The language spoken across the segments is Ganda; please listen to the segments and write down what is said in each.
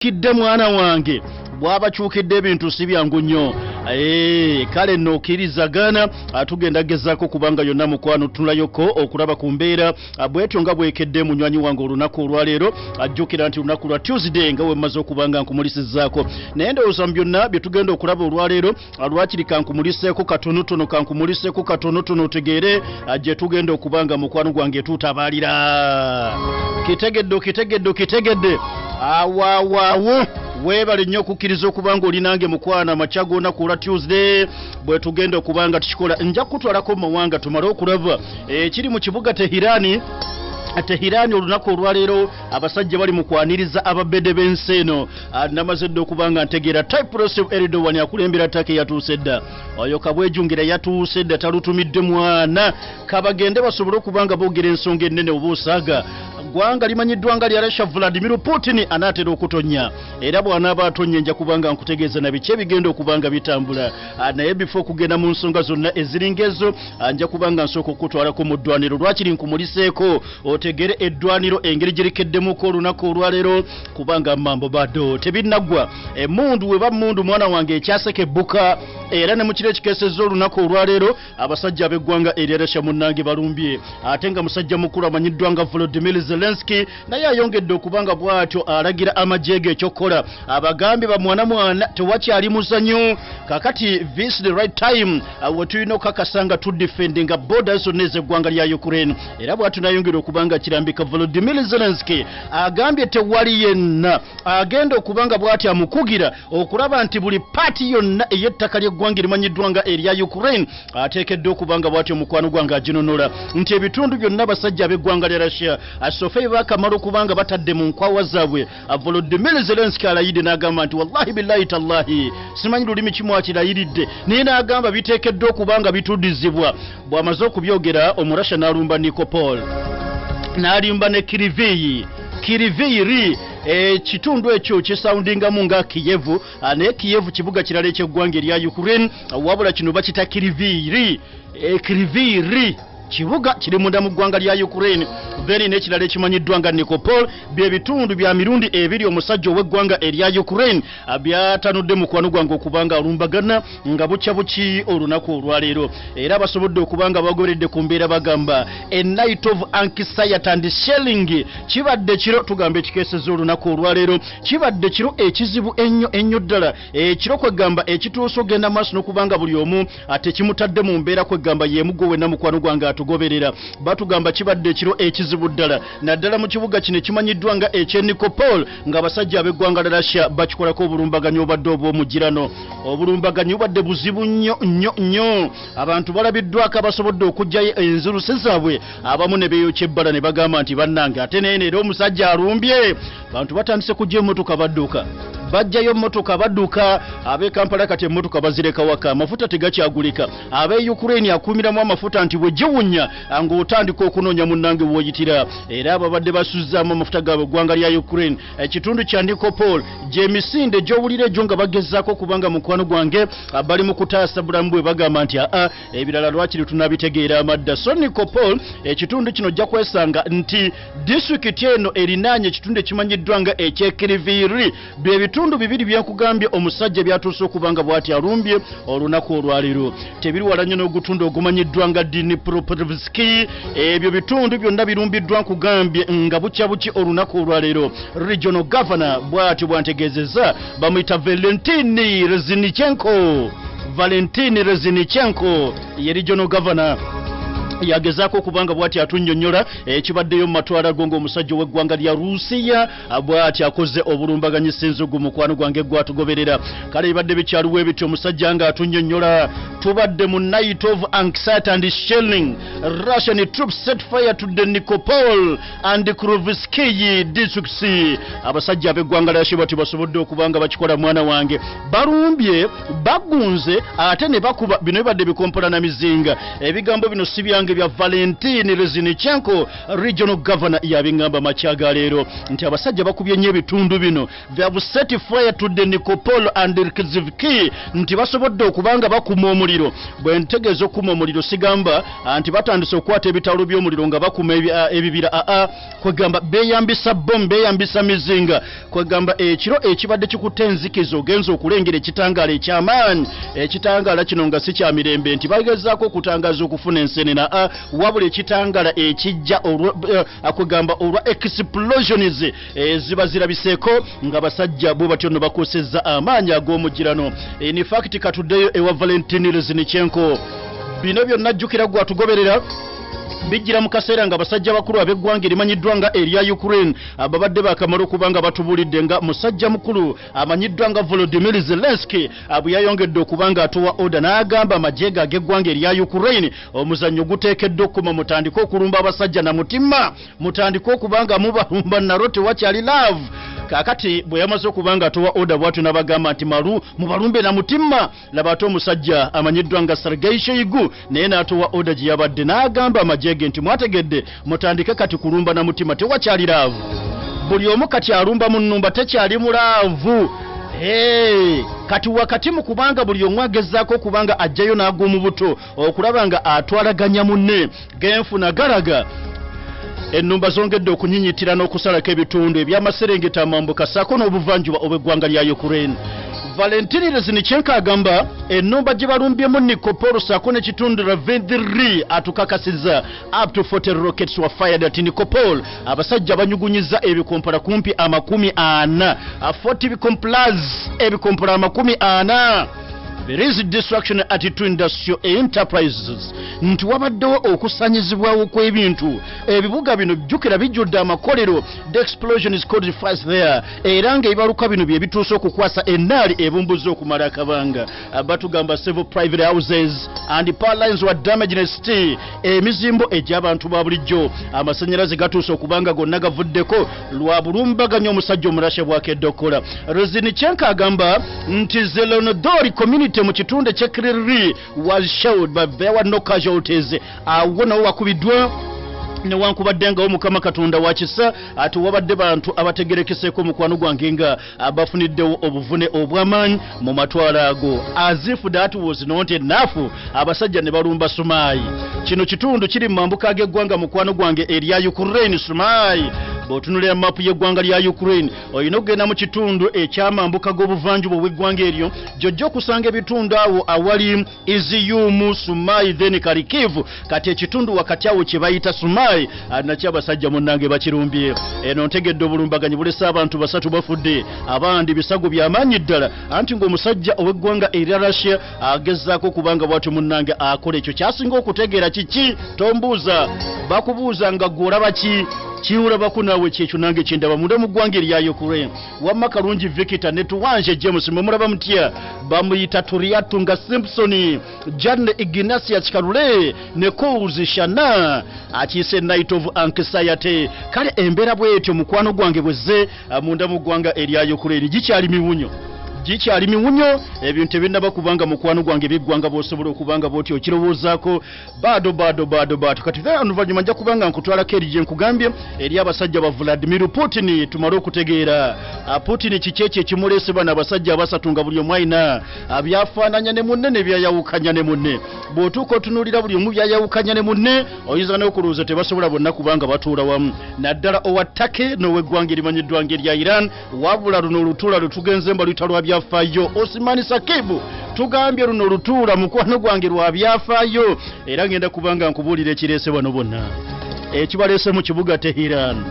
kidde mwana wange bw'abakyukidde ebintu si byangu nnyo kale nno okkirizagana tugenda gezaako kubanga yonna mukwano tulayoko okulaba ku mbeera bwetyo nga bwekedde munywanyi wange olunaku olwaleero ajjukira nti olunaku lwa Tuesday nga wemmaze okubanga nkumulisizaako naye ndowooza mu byonna bye tugenda okulaba olwaleero lwakiri kankumuliseeko katonotono otegeere gye tugenda okubanga mukwano gwange tutabaalira kitegedde awawaawo webale nnyo okukkiriza okubanga oli nange mukwana amakya gonna ku lwa Tuesday bwe tugenda okubanga tukikola nja kutwalako mu mawanga tumale okulaba ekiri mu kibuga Tehirani olunaku olwaleero abasajja bali mu kwaniriza ababedde b'ensi eno namaze dda okubanga ntegeera Type Erdogan akulembera ttaka yatuuse dda oyo kabwejungira yatuuse dda talutumidde mwana kabagende basobole okubanga boogera ensonga ennene oba osaaga gwanga limanyiddwa nga lya Russia Vladimir Putin anaatera okutonya era bw'anaaba atonye nja kubanga nkutegeeza na biki ebigenda okubanga bitambula naye bifo okugenda mu nsonga zonna eziringa ezo nja kubanga nsooka okutwalako mu ddwaniro lwakiri nkumuliseeko otegere eddwaniro engeri gyerikeddemuko olunaku olwaleero kubanga mambo bado tebinnaggwa emundu weba mundu mwana wange ekyaseka ebbuka era ne mu kiro ekikeesezza olunaku olwaleero abasajja ab'eggwanga erya Russia munnange balumbye ate nga musajja mukulu amanyiddwa nga Volodymyr Zelensky naye ayongedde okubanga bw'atyo alagira amagye ge ekyokukola abagambye bamwana tewakyali muzanyo kakati this the right time we tulina okukakasa nga tudefendinga borders zonna ez'eggwanga lya Ukraine era bw'atyo nayongera okubanga kirambika Volodymyr Zelensky agambye tewali yenna agenda okubanga bw'atyo amukugira okulaba nti buli paati yonna ey'ettaka ly'eggwanga erimanyiddwa nga erya Ukraine ateekeddwa okubanga bw'atyo mukwano gwange aginonola nti ebitundu byonna abasajja ab'eggwanga lya Russia sofe bakamala okubanga batadde mu nkwawa zaabwe Volodymyr Zelensky alayidde n'agamba nti wallahi billahi tallahi simanyi lulimi kimu akirayiridde naye n'agamba biteekeddwa okubanga bituddizibwa bw'amaze okubyogera omurasha n'alumba Nikopol n'alimba ne Kiriviri kitundu ekyo kisoundingamu nga Kiyevu naye Kiyevu kibuga kirala eky'eggwanga erya Ukraine wabula kino bakita Kiriviri kibuga kiri munda mu ggwanga lya Ukraine beri n'ekirala ekimanyiddwa nga Nikopol bye bitundu bya mirundi ebiri omusajja ow'eggwanga erya Ukraine byatanudde mukwano gwange okubanga alumbagana nga buki olunaku olwaleero era basobodde okubanga bagoberedde ku mbeera bagamba a night of anxiety and shelling kibadde kiro tugamba ekikeeseza olunaku olwaleero kibadde kiro ekizibu ennyo ddala ekiro kwegamba ekituusa ogenda maaso n'okubanga buli omu ate kimutadde mu mbeera kwegamba yeemuggo wenna mukwano gwange tugoberera batugamba kibadde ekiro ekizibu ddala naddala mu kibuga kino kimanyiddwa nga ekyenikopol nga abasajja ab'eggwanga lya Russia bakikolako obulumbaganyi obadde obw'omugirano obulumbaganyi bubadde buzibu nnyo abantu balabiddwako abasobodde okugjayo enzirusi zaabwe abamu ne beeyokya ebbala ne bagamba nti bannange ate naye neera omusajja alumbye bantu batandise kujja emmotoka badduka bajjayo mmotoka badduka ab'e Kampala kati emmotoka bazireka waka amafuta tegakyagulika ab'e Ukraine akumiramu amafuta nti bwe giwunya ng'otandika okunoonya munnange w'oyitira era ababadde basuzzaamu amafuta gaabwe eggwanga lya Ukraine ekitundu kya Nikopol gy'emisinde gy'owulira egyo nga bagezaako okubanga mukwano gwange bali mu kutaasa bulamu bwe bagamba nti ebirala lwakiri tunabitegeera amadda so Nikopol ekitundu kino ojja kwesanga nti disitulikiti eno erinaanye ekitundu ekimanyiddwa nga ekyekiriviri bitundu bibiri byakugambye omusajja byatuuse okubanga bw'ati alumbye olunaku olwaleero tebiri wala nnyo n'ogutundu ogumanyiddwa nga Dnipropetrovsk ebyo bitundu byonna birumbiddwa nkugambye nga bukya olunaku olwaleero regional governor bw'atyo bwantegeezezza bamuyita Valentin Reznichenko ye regional governor yagezaako okubanga bw'ati atunnyonnyola ekibaddeyo mu matwala go ng'omusajja w'eggwanga lya Rusiya bw'ati akoze obulumbaganyi sinzugu mukwano gwange gwatugoberera kale bibadde bikyaliwo ebityo omusajja nga atunnyonnyola tubadde mu night of anxiety and shelling Russian troops set fire to the Nikopol and Krovsky districts abasajja ab'eggwanga lya Russia basobodde okubanga bakikola mwana wange balumbye bagunze ate ne bakuba bino bibadde bikompola na mizinga ebigambo bino si byange munnange bya Valentine Reznichenko regional governor yabingamba machaga leero nti abasajja bakubye nnyo ebitundu bino they have set fire to the Nikopol and Kizivki nti basobodde okubanga bakuma omuliro bwe ntegeeza okuma omuliro sigamba nti batandise okwata ebitalo by'omuliro nga bakuma ebibira kwegamba beeyambisa bombe beeyambisa mizinga kwegamba ekiro ekibadde kikutte enzikizo ogenza okulengera ekitangaala ekyamaanyi ekitangaala kino nga si kya mirembe nti bagezaako okutangaza okufuna ensenena wabula ekitangaala ekijja kwegamba olwa explosions ziba zirabiseeko nga basajja bwe batyo no bakosezza amaanyi ag'omugirano in fact katuddeyo ewa Valentine Reznichenko bino byonna jjukira gwatugoberera bijjira mu kaseera nga basajja bakulu ab'eggwanga erimanyiddwa nga erya Ukraine ababadde bakamala okubanga batubulidde nga musajja mukulu amanyiddwa nga Volodymyr Zelensky bwe yayongedde okubanga atuwa order n'agamba amajjeega ag'eggwanga erya Ukraine omuzannyo guteekeddwa okukoma mutandika okulumba abasajja na mutima mutandika okubanga mubalumba naro tewakyali love kakati bwe yamaze okubanga atuwa order bwatu n'abagamba nti mubalumbe na mutima laba ate omusajja amanyiddwa nga Sergei Shoigu naye n'atuwa order gye yabadde n'agamba amajjeege nti mwategedde mutandike kati kulumba na mutima tewakyali laavu buli omu kati alumba mu nnumba tekyali mulaavu kati wakati mu kubanga buli omu agezaako okubanga ajjayo n'ag'omu buto okulaba nga atwalaganya munne genfuna galaga ennumba zongedde okunyinyittira n'okusalako ebitundu eby'amaserengeta amambuka ssaako n'obuvanjuba obw'eggwanga lya Ukraine. Valentine Reznichenko agamba ennumba gye balumbyemu Nikopol ssaako n'ekitundu Ravendri atukakasiza up to 40 rockets were fired at Nikopol. Abasajja banyugunyiza ebikompala kumpi 40 40 bikomplas ebikompala 40. There is destruction at two industrial enterprises. Nti wabaddewo okusanyizibwawo kw'ebintu ebibuga bino jjukira bijjudde amakolero. The explosion is caused fast there. Era ng'ebibaluka bino bye bituuse okukwasa ennaali ebumbuza okumala akabanga. Batugamba several private houses and power lines were damaged in city. Emizimbo egy'abantu ba bulijjo amasannyalaze gatuuse okubanga gonna gavuddeko lwa bulumbaganyo omusajja omurashe bwakedde okukola. Reznichenko agamba nti Zelonodori community mu kitundu ky'Ekiriri was shelled but there were no casualties. Awo nawo wakubiddwa newankubadde nga Mukama Katonda wa kisa ate wabadde bantu abategerekeseeko mukwano gwange nga abafuniddewo obuvune obw'amaanyi mu matwala ago. As if that was not enough, abasajja ne balumba Sumayi. Kino kitundu kiri mu mambuka g'eggwanga mukwano gwange erya Ukraine. Sumayi bw'otunulira mapu y'eggwanga lya Ukraine olina okugenda mu kitundu eky'amambuka g'obuvanjuba obw'eggwanga eryo jjojja okusanga ebitundu awo awali Izium, Sumayi then Kharkiv. Kati ekitundu wakati awo kye bayita Sumayi nakyo abasajja munnange bakirumbye. Eno ntegedde obulumbaganyi bulese abantu basatu bafudde abandi bisago by'amaanyi ddala anti ng'omusajja ow'eggwanga erya Russia agezaako kubanga bw'atyo munnange akola ekyo kyasinga okutegeera kiki tombuuza bakubuuza nga gwe olaba ki kiwulabako naawe kyekyo nange kyendaba munda mu ggwanga erya Ukraine. Wamma kalungi Victor ne Tuwanje James mumulaba mutya bamuyita Turiatunga Simpson Jan Ignatius Karule ne Kouzi Shana akiise Night of Anxiety. Kale embeera bwetyo mukwano gwange bwezze munda mu ggwanga erya Ukraine gikyali miwunyo ebintu ebinnaba kubanga mukwano gwange biggwanga bw'osobola okubanga bw'oti okirowoozaako bado kati oluvannyuma nja kubanga nkutwalako eri gye nkugambye eri abasajja ba Vladimir Putin tumale okutegeera Putin kiki ekyo ekimuleese bano abasajja abasatu nga buli omu alina byafaananya ne munne ne byayawukanya ne munne. Bw'otuuka otunuulira buli omu byayawukanya ne munne oyinza n'okulowooza tebasobola bonna kubanga batuula wamu naddala owa Turkey n'ow'eggwanga erimanyiddwa ng'erya Iran wabula luno olutuula lutugenze mba lutalwa byafaayo. Osman Sakibu tugambye luno lutuula mukwano gwange lwa byafaayo era ngenda kubanga nkubuulira ekireese bano bonna ekibaleese mu kibuga Tehran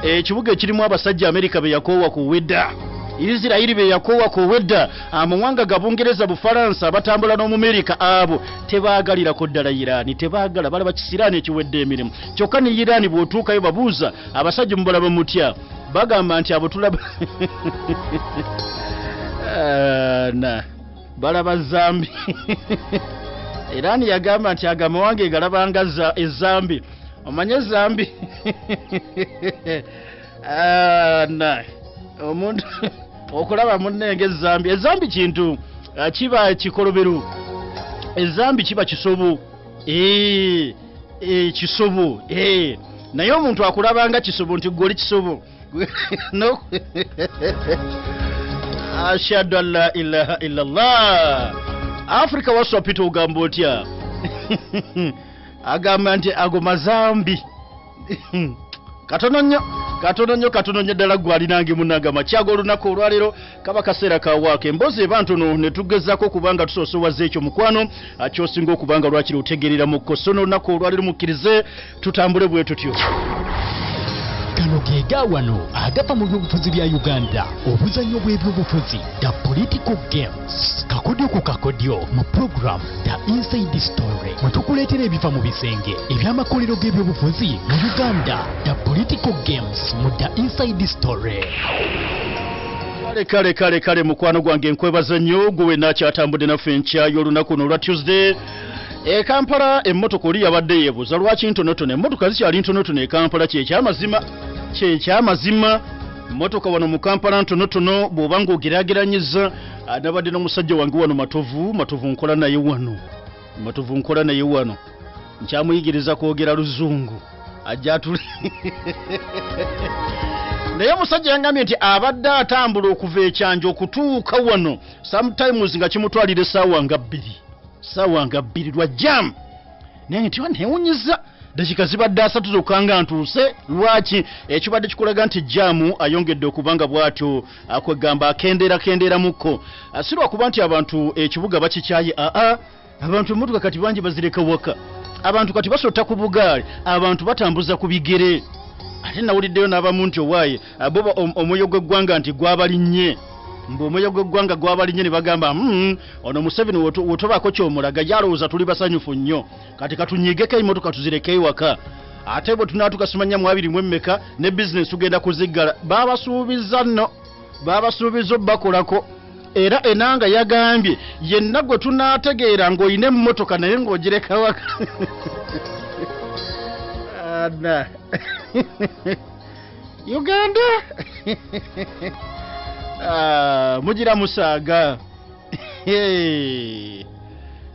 ekibuga ekirimu abasajja Amerika be yakoowa ku wedda Israeli be yakoowa ku wedda amawanga ga Bungereza Bufaransa abatambula n'Omumerika abo tebaagalirako ddala Irani tebaagala balaba kisiraani ekiwedde emirimu kyokka ne Irani bw'otuukayo babuuza abasajja mubalaba mutya bagamba nti abo tulaba balaba Zambi Irani yagamba nti agama wange galabanga ezambi omanye Zambi omuntu okulaba munnenge ezambi kintu kiba kikoloberu ezambi kiba kisobo kisobo naye omuntu akulabanga kisobo nti goli kisobo no ashhadu an la ilaha illallah Africa waswapita ogamba otya agamba nti ago mazambi katono nnyo ddala gwalinange munaga makyago olunaku olwaliro kaba kaseera kawaako emboozi ebantono ne tugezaako kubanga tusoosowaza ekyo mukwano kyosinga okubanga lwakiri otegerera mu kkoso n'olunaku olwaliro mukkirize tutambule bwe tutyo. Kano geega wano agapa mu byobufuzi bya Uganda obuzannyo bw'ebyobufuzi the political games kakodyo ku kakodyo mu program the inside story mwe tukuleetera ebiva mu bisenge eby'amakolero g'ebyobufuzi mu Uganda the political games mu the inside story. Kale mukwano gwange nkwebaza nnyo gwe nakyatambudde naffe nkyayo olunaku olwa Tuesday. Kampala emmotoka oli yabadde yeebuuza lwaki ntonotono emmotoka zikyali ntonotono Kampala ky'amazima emmotoka wano mu Kampala ntonotono bw'oba ng'ogeraageranyiza nabadde n'omusajja wange wano matovu nkola naye wano nkyamuyigiriza kwogera luzungu ajja atuli naye omusajja yangambye nti abadde atambula okuva ekyanja okutuuka wano sometimes nga kimutwalira essaawa nga bbiri lwa jam naye nti wanewunyiza dakika zibadde 3 zokka nga ntuuse lwaki ekibadde kikulaga nti jamu ayongedde okubanga bw'atyo akwegamba akendeera mukko si lwakuba nti abantu ekibuga bakikyaye abantu emmotoka kati bangi bazireka waka abantu kati basota ku bugaali abantu batambuza ku bigere ate nawuliddeyo n'abamu nti owaaye boba omwoyo gw'eggwanga nti gwabalinnye omwoyo gw'eggwanga gwabalinnye ne bagamba ono Museveni wotobaako kyomulaga yalowooza tuli basanyufu nnyo kati katunyigeko emmotoka tuzireke ewaka ate bwe tunaatuka simanya mu 24 ne bizinesi tugenda kuziggala baabasuubiza obbakolako era enanga yagambye yenna gwe tunaategeera ng'oyina emmotoka naye ng'ogireka waka Uganda mugira musaaga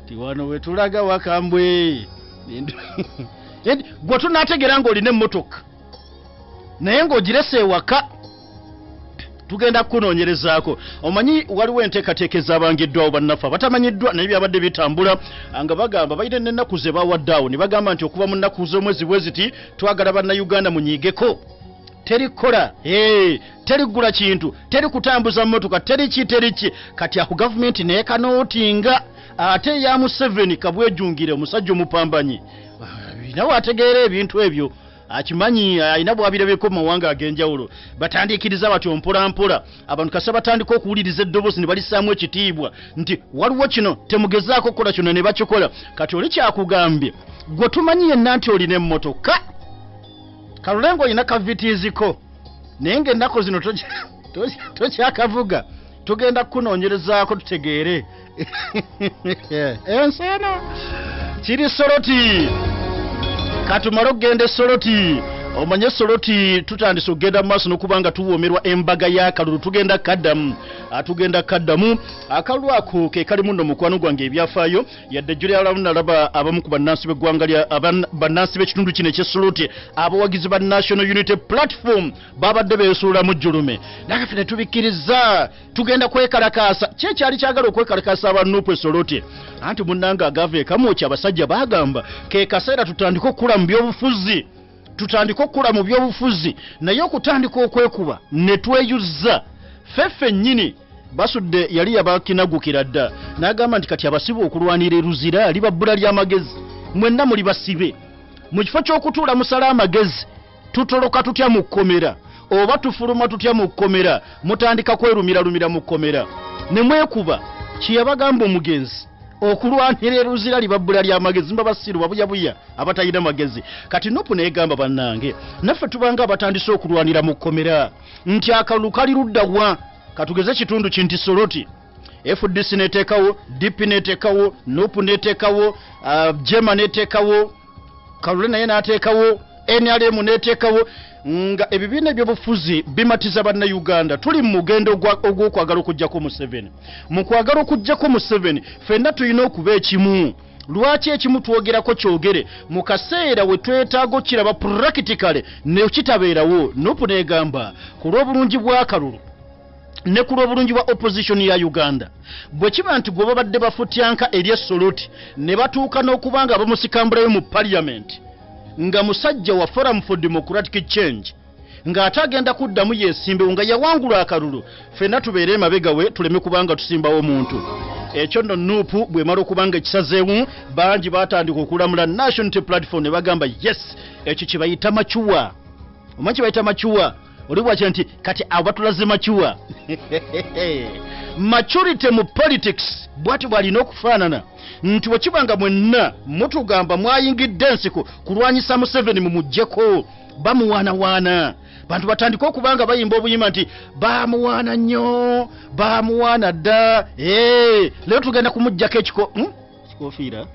tiwano wetulaga wakambwe gwe tunaategeera ng'olina emmotoka naye ng'ogirese ewaka tugenda kukunoonyerezaako omanyi waliwo enteekateeka ez'abangiddwawo bannaffe abatamanyiddwa naye byabadde bitambula nga bagamba balina n'ennaku ze bawaddaawo ne bagamba nti okuva mu nnaku z'omwezi bwe ziti twagala bannayuganda munyiigeko terikola terigula kintu terikutambuza mmotoka teriki kati ako gavumenti naye kanootinga ate ya Museveni kabwejungire omusajja omupambanyi nawe ategeera ebintu ebyo akimanyi ayina bwabirabeko mu mawanga ag'enjawulo batandikiriza batyo mpola abantu kasa batandika okuwuliriza eddoboozi ne balisaamu ekitiibwa nti waliwo kino temugezaako kukola kino ne bakikola kati oli kyakugambye gwe tumanyi yenna nti olina emmotoka kalulengo olina kavitiiziko naye ng'ennaku zino tokyakavuga tugenda kukunoonyerezaako tutegeere ensi eno kiri Soroti katumalo gende Soroti omanye Soroti tutandise okugenda mu maaso n'okubanga tuwoomerwa embaga ya kalulu tugenda kaddamu akalulu ako ke kalimu nno mukwano gwange ebyafaayo yadde jjuli alamu nalaba abamu ku bannansi b'eggwanga bannansi b'ekitundu kino ekye Soroti abawagizi ba National Unity Platform babadde beesuulamu jjulume naye ffe ne tubikkiriza tugenda kwekalakaasa kyekyali kyagala okwekalakaasa abannuupu e Soroti anti munnanga agava ekamuki abasajja baagamba ke kaseera tutandika okukula mu byobufuzi naye okutandika okwekuba ne tweyuzza ffeffe nnyini basudde yali yabakinagukira dda n'agamba nti kati abasibe okulwanira eruzira liba bbula ly'amagezi mwenna muli basibe mu kifo ky'okutuula musala amagezi tutoloka tutya mu kkomera oba tufuluma tutya mu kkomera mutandika kwerumira mu kkomera ne mwekuba kyeyabagamba omugenzi okulwanira eruzira liba bbula ly'amagezi mba basiru babuyabuya abatalina magezi kati Nupu neegamba bannange naffe tubanga abatandise okulwanira mu kkomera nti akalulu kali ludda wa katugeze kitundu kinti Soroti FDC neteekawo DP neteekawo Nupu neteekawo Jema neteekawo Kalule naye n'ateekawo NRM neteekawo nga ebibiina by'obufuzi bimatiza bannayuganda tuli mu mugendo ogw'okwagala okuggyako Museveni mu kwagala okuggyako Museveni ffenna tulina okuba ekimu lwaki ekimu twogerako kyogere mu kaseera we twetaaga okiraba practically ne kitabeerawo. Nuupu n'egamba ku lw'obulungi bwa Kalulu ne ku lw'obulungi bwa opposition ya Uganda bwe kiba nti gwe babadde bafutyanka eri Soroti ne batuuka n'okuba nga bamusikambulayo mu parliament nga musajja wa Forum for Democratic Change ng'ate agenda kuddamu yeesimbewo nga yawangula akalulu, ffenna tubeere emabega we tuleme kubanga tusimbawo omuntu. Ekyo nno Nuupu bwe mala okubanga ekisazeewo bangi baatandika okulamula National Unity Platform ne bagamba yes ekyo kye bayita machuwa. Omanyi kye bayita machuwa? Oli bwakye nti kati abo batulaze machuwa. Maturity mu politics bwati bwalina okufaanana nti bwe kibanga mwenna mutugamba mwayingidde ensiko kulwanyisa Museveni mumuggyeko bamuwaanawaana. Bantu batandika okubanga bayimba obuyima nti bamuwaana nnyo bamuwaana dda. Leo tugenda kumuggyako ekikofiira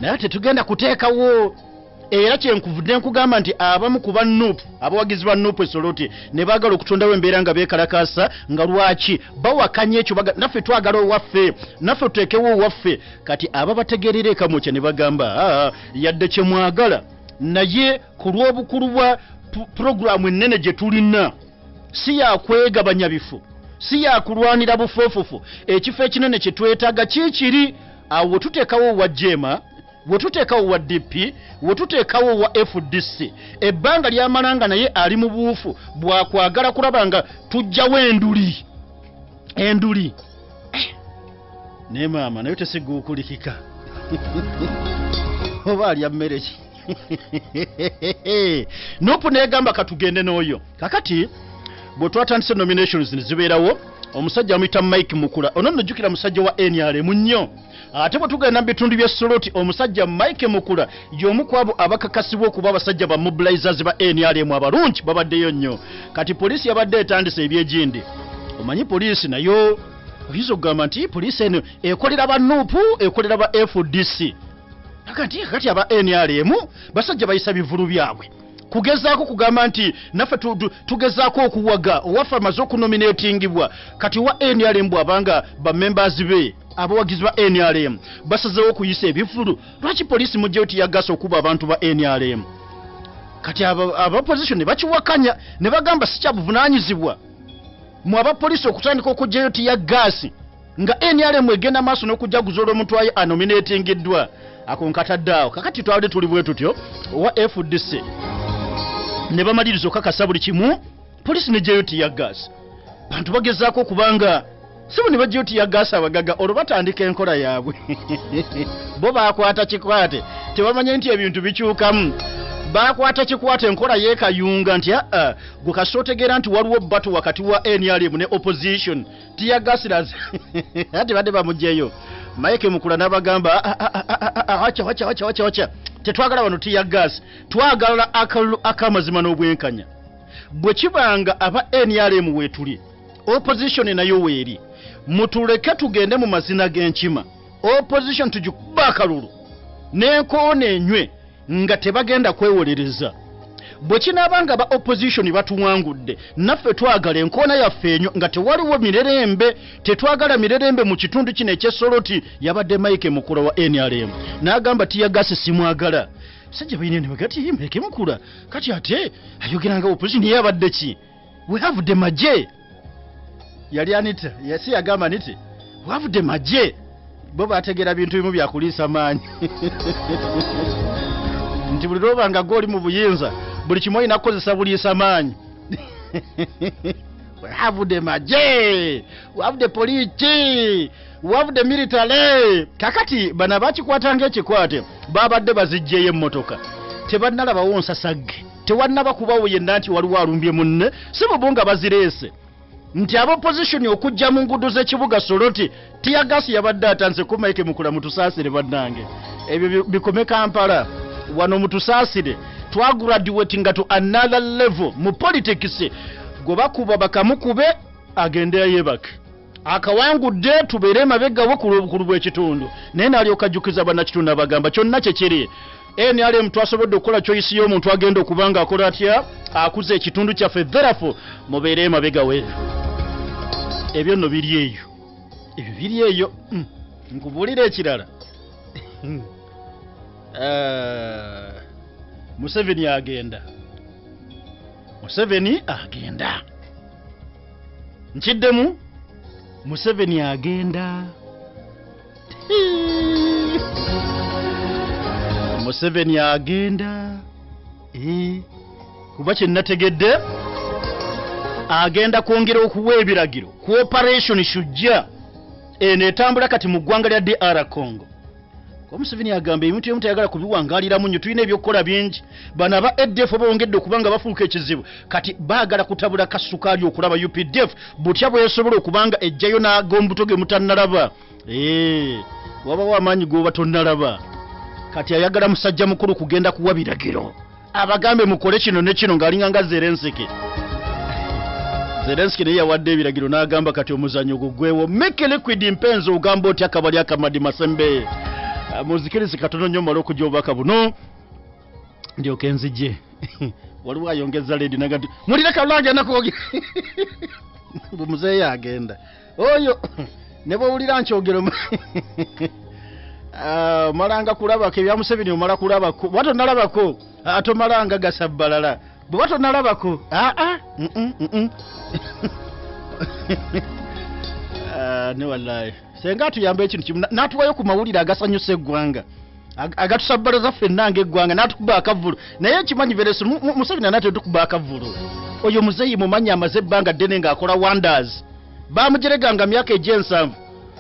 naye tetugenda kuteekawo. Era kyenkuvudde nkugamba nti abamu ku Nuupu abawagizi ba Nuupu e Soroti ne baagala okutondawo embeera nga beekalakaasa nga lwaki bawakanya ekyo naffe twagala owaffe naffe tuteekewo owaffe. Kati aba bategeerera ekamwokya ne bagamba yadde kye mwagala naye ku lw'obukulu bwa puroguramu ennene gye tulina si yakwegabanya bifo si yakulwanira bufoofufu. Ekifo ekinene kye twetaaga kiikiri awo we tuteekawo owa Jema we tuteekawo wa DP we tuteekawo wa FDC ebbanga lyamalanga naye ali mu buufu bwakwagala kulaba nga tujjawo enduli ne maama naye tesiguukulikika oba alya mmere ki. Nuupu n'egamba katugende n'oyo kakati bwe twatandise nominations ne zibeerawo omusajja amuyita Mike Mukula ono nnojjukira musajja wa NRM nnyo. Ate bwe tugenda mu bitundu bya Soroti omusajja Mike Mukula y'omu ku abo abakakasibwa okuba abasajja ba mobilizers ba NRM abalungi babaddeyo nnyo. Kati poliisi yabadde etandise ebyegindi. Omanyi poliisi nayo oyinza okugamba nti poliisi eno ekolera ba Nuupu ekolera ba FDC. Kati aba NRM basajja bayisa bivulu byabwe kugezaako kugamba nti naffe tugezaako okuwaga owaffe amaze okunominatingibwa. Kati wa NRM bw'abanga ba members be abawagizi ba NRM basazeewo okuyisa ebivulu, lwaki poliisi mujjeyo tiyagasa okuba abantu ba NRM? Kati aba opposition ne bakiwakanya ne bagamba si kyabuvunaanyizibwa mu abapoliisi okutandika okujjayo tiyagasi nga NRM egenda maaso n'okujjaguza olw'omuntu ayo anominatingiddwa. Ako nkataddaawo kakati twabadde tuli bwe tutyo owa FDC ne bamaliriza okakasa buli kimu poliisi nejjayo tiyagasi. Bantu bagezaako okubanga sibu ne bajjayo tiyagasi abagaga olwo batandika enkola yaabwe. Bo baakwata kikwate tebamanye nti ebintu bikyukamu. Baakwata kikwate enkola yeekayunga nti gwe kasi otegeera nti waliwo batu wakati wa NRM ne opposition tiyagasi ati badde bamugjeyo. Mike Mukula n'abagamba wacha tetwagala wano tiyagasi twagala akamazima n'obwenkanya. Bwe kibanga aba NRM weetuli opposition nayo weeri mutuleke tugende mu mazina g'enkima opposition tugikuba akalulu n'enkoona enywe nga tebagenda kwewolereza. Bwe kinaabanga ba opposition batuwangudde naffe twagala enkoona yaffe enyo nga tewaliwo mirerembe. Tetwagala mirerembe mu kitundu kino eky'Soroti. Yabadde Mike Mukula wa NRM n'agamba tiyagasi simwagala. Sajja bayine ne bagati Mike Mukula kati ate ayogeranga opposition yabadde ki? We have the maje yali anita yasi agamba niti we have the maje. Bo bategera bintu bimu byakuliisa maanyi nti buli lwobanga goli mu buyinza buli kimu olina kukozesa buliisa maanyi. We have the maje, we have the police, we have the military. Kakati bana bakikwatanga ekikwate babadde bazijjeyo emmotoka tebannalaba wonsasagge tewannaba kubawo yenna nti waliwo alumbye munne si bubunga bazireese nti aba opposition okujja mu ngudo z'ekibuga Soroti tiyagasi yabadde atanze ku Mike Mukula mutusaasire bannange. Ebyo bikome Kampala wano mutusaasire twagraduate nga to another level mu politics. Gwe bakuba bakamukube agende yebake akawangudde tubeere emabega ku lw'ekitundu naye naalyoka ajjukiza bannakitundu abagamba kyonna kye kiri. NRM twasobodde okukola choice y'omuntu agenda okubanga akola atya akuza ekitundu kyaffe therefore mubeere emabega we. Ebyo nno biri eyo ebibiri eyo nkubulira ekirala Museveni agenda nkiddemu Museveni agenda Museveni agenda kuba kye nategedde agenda kwongera okuwa ebiragiro ku operation Shujja etambula kati mu ggwanga lya DR Congo. Ko Museveni agamba emintu emu tayagala kubiwangaliramu nnyo, tulina ebyokukola bingi. Bano aba ADF bongedde okubanga bafuuka ekizibu kati baagala kutabula kasukaali okulaba UPDF butya bwesobola okubanga ejjayo n'agombutoge mutannalaba. Wabawo amaanyi g'oba tonnalaba. Kati ayagala musajja mukulu kugenda kuwa biragiro abagambe mukole kino ne kino ng'alinganga Zelensky. Zelensky naye yawadde ebiragiro n'agamba kati omuzannyo gugwewo make liquid mpenzo ogamba otya akabali akamadi masembe. Muzikirizi katono nnyo mala okujja obubaka buno ndyoke nzije. Waliwo ayongeza ledi nagati mulira kalwanja nakooge bumuzeeyo agenda oyo ne bwowulira nkyogero malanga kulabako ebya Museveni omala kulabako bwato nalabako atomalanga gasabbalala bwato nalabako ne wallahi senga tuyamba ekintu kimu natuwayo ku mawulire agasanyusa eggwanga agatusabbalaza ffenna ng'eggwanga n'atukuba akavulu naye ekimanyi vereso Museveni anaatera tukuba akavulu oyo muzeeyi mumanyi amaze ebbanga ddene ng'akola wonders baamujereganga myaka egy'ensanvu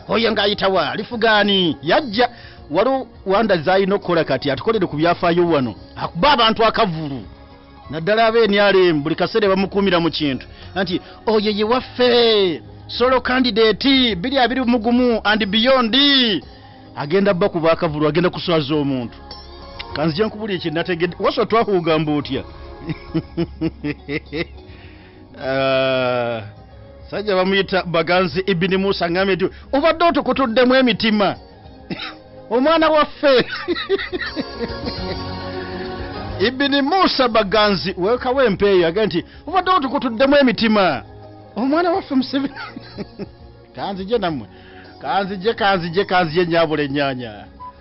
oyo ng'ayitawa alifugaani yajja waliwo wonders alina okukola kati atukolere ku byafaayo wano akuba abantu akavulu naddala ab'NRM buli kaseera bamukuumira mu kintu anti oyo ye waffe solo candidate 2021 and beyond agenda bakuba akavulu agenda kuswaza omuntu kanzije nkubuli ekyo nategedde waso twahugamba otya sajja bamuyita Baganzi ibini Musa ngameti obadde otukutuddemu emitima omwana waffe ibini Musa Baganzi wekawo empeeyo agenti obadde otukutuddemu emitima omwana waffe Museveni kanzije namwe kanzije nyabula ennyanya